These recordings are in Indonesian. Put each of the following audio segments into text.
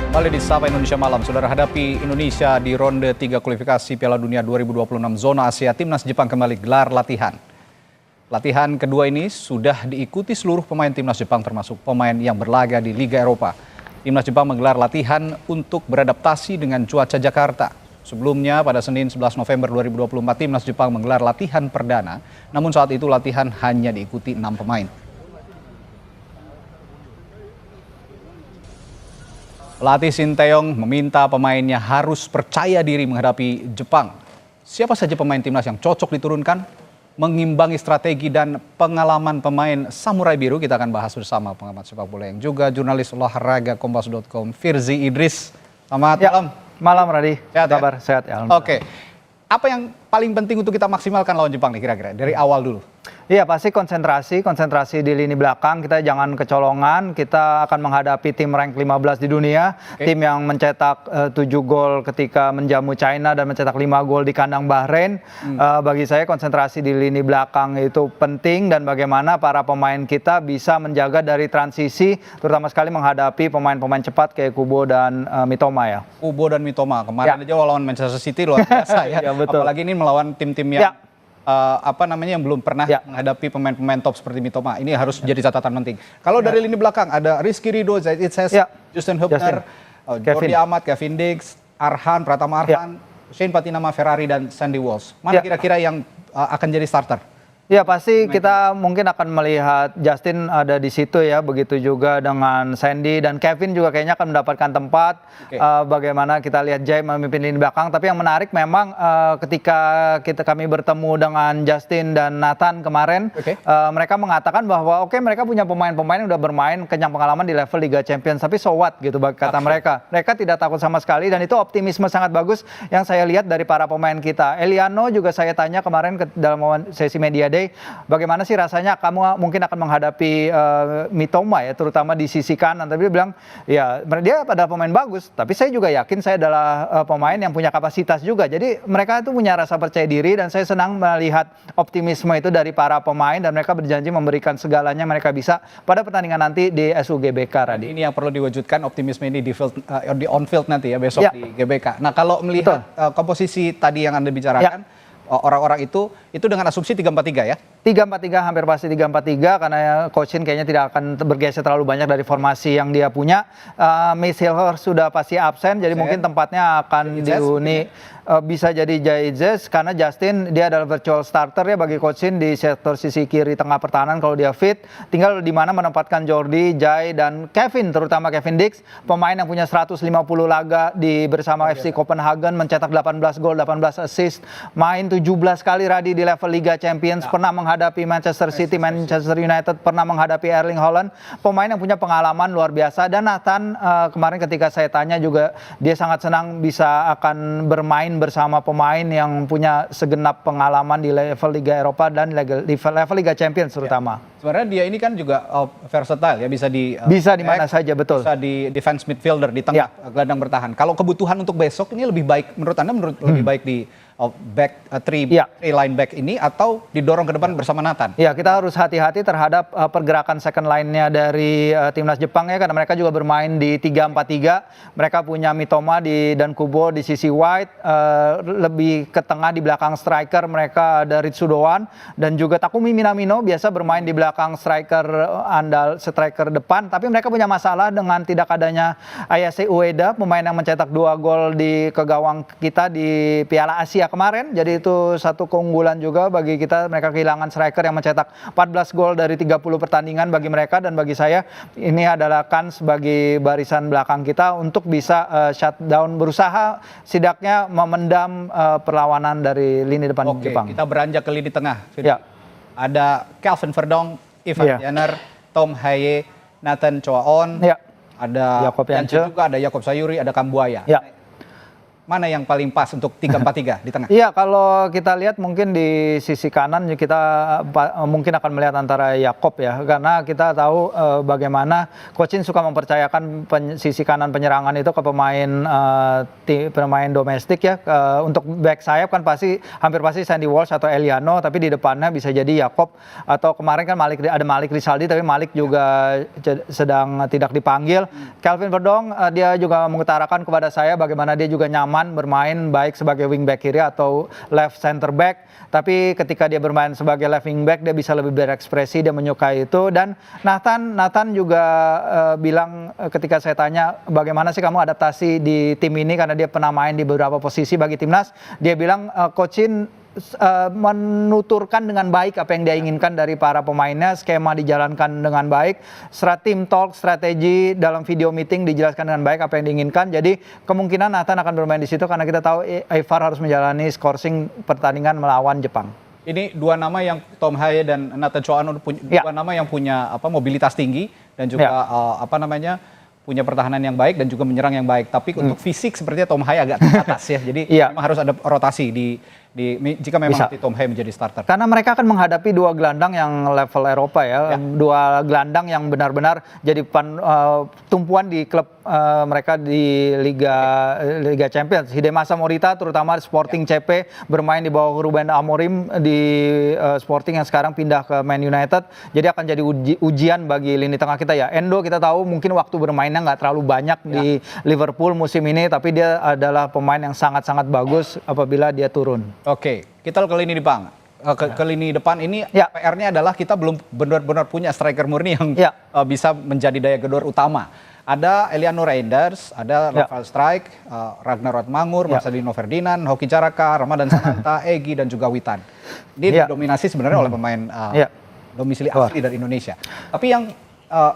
Kembali di Sapa Indonesia Malam, saudara, hadapi Indonesia di ronde 3 kualifikasi Piala Dunia 2026 zona Asia, Timnas Jepang kembali gelar latihan. Latihan kedua ini sudah diikuti seluruh pemain Timnas Jepang termasuk pemain yang berlaga di Liga Eropa. Timnas Jepang menggelar latihan untuk beradaptasi dengan cuaca Jakarta. Sebelumnya pada Senin 11 November 2024 Timnas Jepang menggelar latihan perdana, namun saat itu latihan hanya diikuti 6 pemain. Pelatih Sinteyong meminta pemainnya harus percaya diri menghadapi Jepang. Siapa saja pemain timnas yang cocok diturunkan? Mengimbangi strategi dan pengalaman pemain Samurai Biru, kita akan bahas bersama pengamat sepak bola yang juga jurnalis olahraga Kompas.com, Firzi Idris. Selamat malam. Malam Radi, sehat kabar? Ya? Sehat ya. Oke, apa yang paling penting untuk kita maksimalkan lawan Jepang nih kira-kira dari awal dulu? Iya, pasti konsentrasi di lini belakang, kita jangan kecolongan, kita akan menghadapi tim rank 15 di dunia, tim yang mencetak 7 gol ketika menjamu China dan mencetak 5 gol di kandang Bahrain. Bagi saya konsentrasi di lini belakang itu penting dan bagaimana para pemain kita bisa menjaga dari transisi, terutama sekali menghadapi pemain-pemain cepat kayak Kubo dan Mitoma ya. Kubo dan Mitoma, kemarin aja lawan Manchester City luar biasa ya, betul. Apalagi ini melawan tim-tim yang yang belum pernah menghadapi pemain-pemain top seperti Mitoma. Ini harus jadi catatan penting. Kalau dari lini belakang ada Rizky Ridho, Zaid Itses, Justin Hubner, Jordi Amat, Kevin Diggs, Arhan, Pratama Arhan, Shane Patinama, Ferrari dan Sandy Walsh. Mana kira-kira yang akan jadi starter? Ya pasti kita mungkin akan melihat Justin ada di situ ya, begitu juga dengan Sandy dan Kevin juga kayaknya akan mendapatkan tempat. Bagaimana kita lihat Jay memimpin lini belakang, tapi yang menarik memang ketika kami bertemu dengan Justin dan Nathan kemarin, mereka mengatakan bahwa mereka punya pemain-pemain yang udah bermain kenyang pengalaman di level Liga Champions, tapi so what gitu kata mereka. Mereka tidak takut sama sekali dan itu optimisme sangat bagus yang saya lihat dari para pemain kita. Eliano juga saya tanya kemarin dalam sesi media day, bagaimana sih rasanya kamu mungkin akan menghadapi Mitoma ya, terutama di sisi kanan. Tapi dia bilang, ya dia adalah pemain bagus, tapi saya juga yakin saya adalah pemain yang punya kapasitas juga. Jadi mereka itu punya rasa percaya diri dan saya senang melihat optimisme itu dari para pemain dan mereka berjanji memberikan segalanya mereka bisa pada pertandingan nanti di SUGBK. Radi. Ini yang perlu diwujudkan, optimisme ini di on field nanti ya besok di GBK. Nah kalau melihat komposisi tadi yang Anda bicarakan, orang-orang itu dengan asumsi 3-4-3 ya? 3-4-3 hampir pasti 3-4-3 karena Coach Shin kayaknya tidak akan bergeser terlalu banyak dari formasi yang dia punya. Miss Hilfer sudah pasti absen, jadi mungkin tempatnya akan dihuni bisa jadi Jaitzes karena Justin dia adalah virtual starter ya bagi Coach Shin di sektor sisi kiri tengah pertahanan kalau dia fit. Tinggal di mana menempatkan Jordi, Jai dan Kevin, terutama Kevin Diggs, pemain yang punya 150 laga bersama FC Copenhagen, mencetak 18 gol, 18 assist, main 17 kali Radi di level Liga Champions, pernah menghadapi Manchester City, Manchester United, pernah menghadapi Erling Haaland, pemain yang punya pengalaman luar biasa. Dan Nathan kemarin ketika saya tanya juga dia sangat senang bisa akan bermain bersama pemain yang punya segenap pengalaman di level Liga Eropa dan level Liga Champions terutama. Sebenarnya dia ini kan juga versatile ya, bisa di mana saja, betul. Bisa di defense midfielder di tengah gelandang bertahan. Kalau kebutuhan untuk besok ini lebih baik menurut Anda lebih baik di back three line back ini atau didorong ke depan bersama Nathan? Ya, kita harus hati-hati terhadap pergerakan second line-nya dari timnas Jepang ya, karena mereka juga bermain di 3-4-3. Mereka punya Mitoma dan Kubo di sisi wide, lebih ke tengah di belakang striker mereka ada Ritsudoan dan juga Takumi Minamino biasa bermain di belakang striker striker depan, tapi mereka punya masalah dengan tidak adanya Ayase Ueda, pemain yang mencetak 2 gol ke gawang kita di Piala Asia kemarin. Jadi itu satu keunggulan juga bagi kita. Mereka kehilangan striker yang mencetak 14 gol dari 30 pertandingan bagi mereka, dan bagi saya ini adalah kans bagi barisan belakang kita untuk bisa shutdown, berusaha setidaknya memendam perlawanan dari lini depan Jepang. Kita beranjak ke lini tengah. Ada Calvin Verdong, Ivan Jenner, Tom Haye, Nathan Choaon, ada Jakob Yance juga, ada Jakob Sayuri, ada Kambuaya. mana yang paling pas untuk 3-4-3 di tengah? Iya, kalau kita lihat mungkin di sisi kanan kita mungkin akan melihat antara Yakob ya, karena kita tahu bagaimana Coach Shin suka mempercayakan sisi kanan penyerangan itu ke pemain domestik ya. Untuk back sayap kan hampir pasti Sandy Walsh atau Eliano, tapi di depannya bisa jadi Yakob atau kemarin kan ada Malik Rizaldi, tapi Malik juga sedang tidak dipanggil. Kelvin Verdong dia juga mengutarakan kepada saya bagaimana dia juga nyaman bermain baik sebagai wingback kiri atau left center back, tapi ketika dia bermain sebagai left wingback dia bisa lebih berekspresi, dia menyukai itu. Dan Nathan juga bilang ketika saya tanya bagaimana sih kamu adaptasi di tim ini karena dia pernah main di beberapa posisi bagi timnas, dia bilang Coach Shin menuturkan dengan baik apa yang dia inginkan dari para pemainnya, skema dijalankan dengan baik, team talk, strategi dalam video meeting dijelaskan dengan baik apa yang diinginkan. Jadi kemungkinan Nathan akan bermain di situ karena kita tahu Ivar harus menjalani scoring pertandingan melawan Jepang. Ini dua nama yang Tom Haye dan Nathan Choano dua nama yang punya mobilitas tinggi dan juga punya pertahanan yang baik dan juga menyerang yang baik. Tapi untuk fisik sepertinya Tom Haye agak terbatas ya. Jadi memang harus ada rotasi jika memang nanti Tom Haye menjadi starter. Karena mereka akan menghadapi dua gelandang yang level Eropa ya. Dua gelandang yang benar-benar jadi tumpuan di klub mereka di Liga Champions. Hidemasa Morita terutama di Sporting CP bermain di bawah Ruben Amorim di Sporting yang sekarang pindah ke Man United. Jadi akan jadi ujian bagi lini tengah kita ya. Endo kita tahu mungkin waktu bermainnya nggak terlalu banyak di Liverpool musim ini, tapi dia adalah pemain yang sangat-sangat bagus apabila dia turun. Oke, kita ke lini depan. Ke lini depan ini PR-nya adalah kita belum benar-benar punya striker murni yang bisa menjadi daya gedor utama. Ada Eliano Reinders, ada Rafael Struijk, Ragnar Rotmangur, Marcelino Ferdinand, Hoki Caraka, Ramadan Sananta, Egy dan juga Witan. Ini didominasi sebenarnya oleh pemain domisili asli dari Indonesia. Tapi yang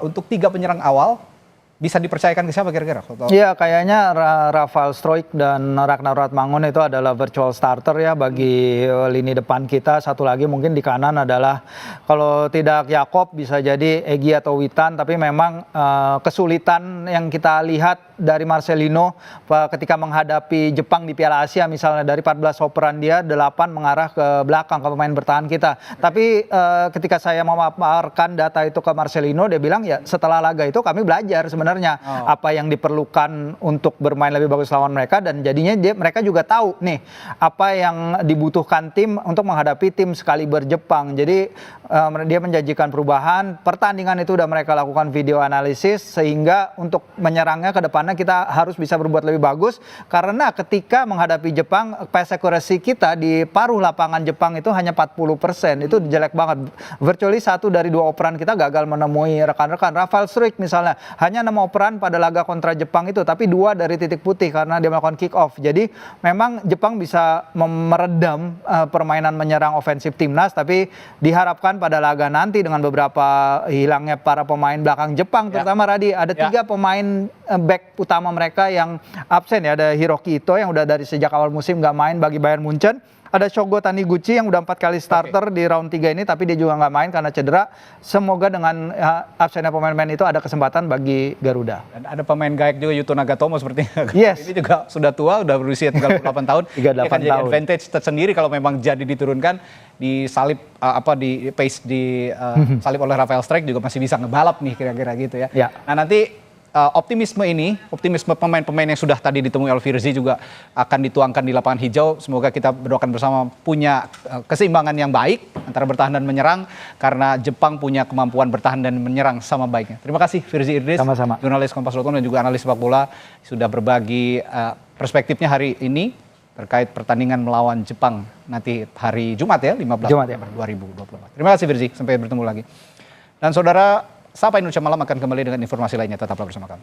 untuk 3 penyerang awal bisa dipercayakan ke siapa kira-kira? Iya, kayaknya Rafael Struijk dan Ragnar Rotmangun itu adalah virtual starter ya bagi lini depan kita. Satu lagi mungkin di kanan adalah kalau tidak Yakob bisa jadi Egy atau Witan. Tapi memang kesulitan yang kita lihat dari Marcelino ketika menghadapi Jepang di Piala Asia misalnya, dari 14 operan dia 8 mengarah ke belakang ke pemain bertahan kita. Tapi ketika saya memaparkan data itu ke Marcelino, dia bilang ya setelah laga itu kami belajar sebenarnya apa yang diperlukan untuk bermain lebih bagus lawan mereka, dan jadinya mereka juga tahu nih apa yang dibutuhkan tim untuk menghadapi tim sekaliber Jepang. Jadi dia menjanjikan perubahan. Pertandingan itu udah mereka lakukan video analisis sehingga untuk menyerangnya ke depannya kita harus bisa berbuat lebih bagus, karena ketika menghadapi Jepang pass accuracy kita di paruh lapangan Jepang itu hanya 40%. Itu jelek banget. Virtually 1 dari 2 operan kita gagal menemui rekan-rekan. Rafael Struijk misalnya hanya 6 operan pada laga kontra Jepang itu, tapi 2 dari titik putih karena dia melakukan kick off. Jadi memang Jepang bisa meredam permainan menyerang ofensif timnas, tapi diharapkan pada laga nanti dengan beberapa hilangnya para pemain belakang Jepang, terutama Radi, ada 3 pemain back utama mereka yang absen ya. Ada Hiroki Ito yang udah dari sejak awal musim nggak main bagi Bayern Munchen. Ada Shogo Taniguchi yang udah 4 kali starter di round 3 ini, tapi dia juga nggak main karena cedera. Semoga dengan absennya pemain-pemain itu ada kesempatan bagi Garuda. Dan ada pemain gaek juga, Yuto Nagatomo sepertinya. Yes. Ini juga sudah tua, udah berusia 38 tahun. 38 Ini akan tahun. jadi advantage tersendiri kalau memang jadi diturunkan, disalib salib oleh Rafael Struijk juga masih bisa ngebalap nih kira-kira gitu ya. Nah nanti optimisme pemain-pemain yang sudah tadi ditemui oleh Firzi juga akan dituangkan di lapangan hijau. Semoga kita berdoakan bersama punya keseimbangan yang baik antara bertahan dan menyerang, karena Jepang punya kemampuan bertahan dan menyerang sama baiknya. Terima kasih Firzi Idris, sama-sama, jurnalis Kompas.com dan juga analis sepak bola, sudah berbagi perspektifnya hari ini terkait pertandingan melawan Jepang nanti hari Jumat ya, 15 November 2024. Terima kasih Firzi, sampai bertemu lagi. Dan saudara, Sapa Indonesia Malam akan kembali dengan informasi lainnya, tetaplah bersama kami.